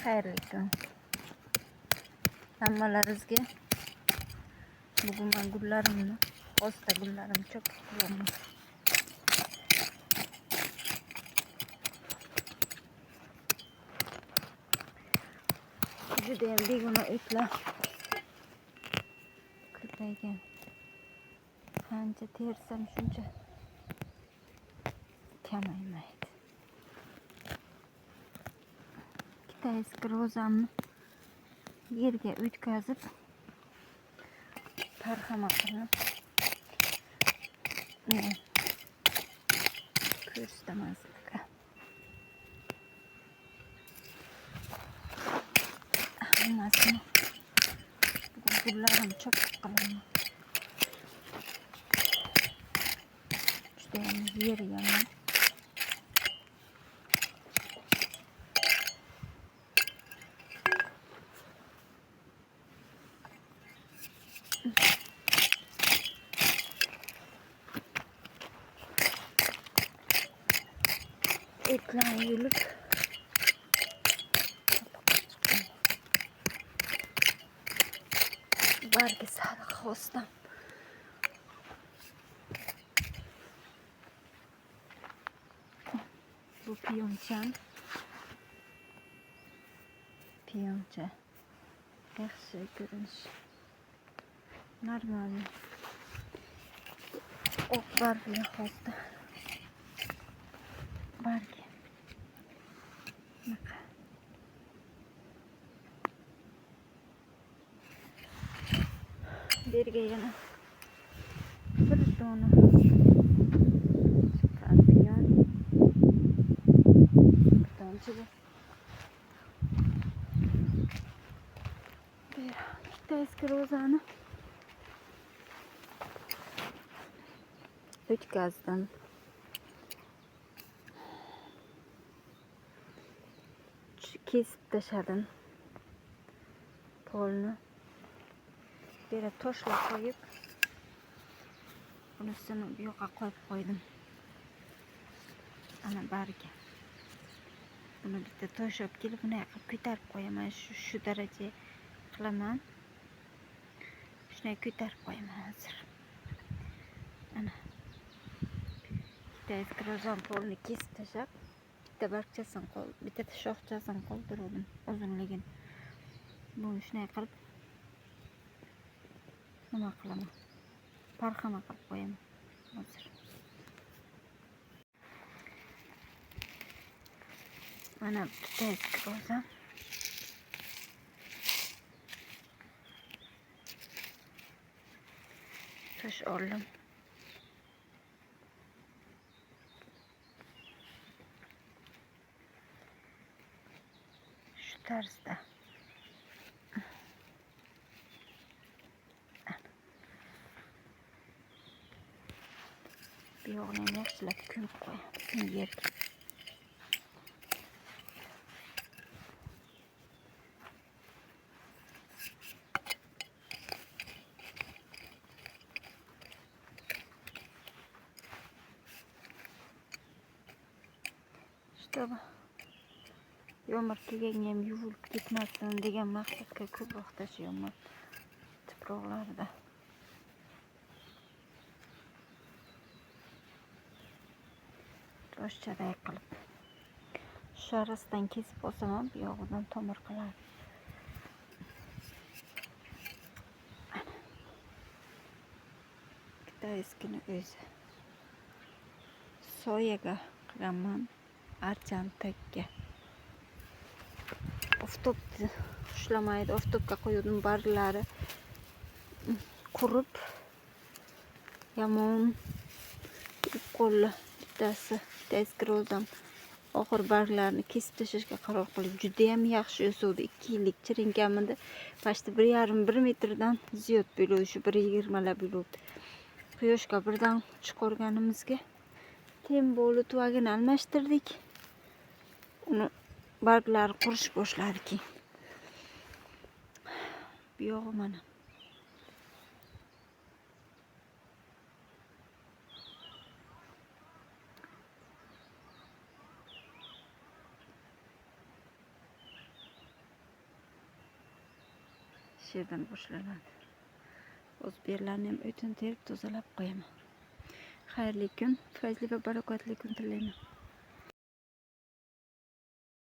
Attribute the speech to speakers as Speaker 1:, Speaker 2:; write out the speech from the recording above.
Speaker 1: Xayrli kun. Hammalaringizga bugun men gullarimni, hosta gullarim çok qilaman. Judayam begona itlar ko'paygan. Qancha tersam shuncha kamaymaydi. Kitayskiy rozamni yerga o'tkazib tarhama qilib ko'rsataman sizlarga. Hammasini gullarim çok qilaman. Judayam yeri yomon. Etler yulup barga sağlık hostam. Bu piyoncha. Yaxshi ko'rinish. Normal. Oq bargli hosta. Barga. Berga yana bir dona skorpion. Tanchida. Kitayskiy rozani o'tkazdim. Kesib tashladim. Polni bera toshlab qo'yib, bunisini bu yoqqa qo'yib qo'ydim. Ana barga. Buni bitta tashlab kelib, buni yoqqa ko'tarib qo'yaman. Shu daraja qilaman. Shuni ko'tarib qo'yaman hozir. Ana. Kitayskiy rozan polni kesib tashlab, bitta bargchasini bitta shoxchasini qoldirdim uzunligini. Buni shunday qilib nima qilaman? Tarhama qilib qo'yaman hozir. Mana kitayskiy rozan. Tosh oldim. Shu tarzda. Bu yo'g'ini yaxshilab ko'mib qo'yaman yerga. Чтобы yomg'ir kelganga ham yuvilib ketmasin degan maqsadga ko'proq tashlayman tuproqlarda. Toshchaday qilib. Shu arasidan kesib olsam ham bu yog'idan tomir qiladi. Kitayskiy o'zi. Soyaga qilaman. Arjantakka. Oftobni ushlamaydi. Oftobga qo'ydim barglari qurib yomon qo'lli bittasi kitayskiy rozam oxir barglarini kesib tashlashga qaror qilib judayam yaxshi o'suvdi. 2 yillik chirinkamida pashti 1,5 metrdan ziyod bo'ldi. Shu 1,20 bo'ldi. Quyoshga birdan chiqarganimizga tem bo'ldi, tuvagini almashtirdik. Uni barglari qurish boshladi keyin. Bu yog'i mana. shu yerdan boshlanadi. O'z yerlarni ham o'tin terib tozalab qo'yaman. Xayrli kun, fayzli va barakatli kun tilayman.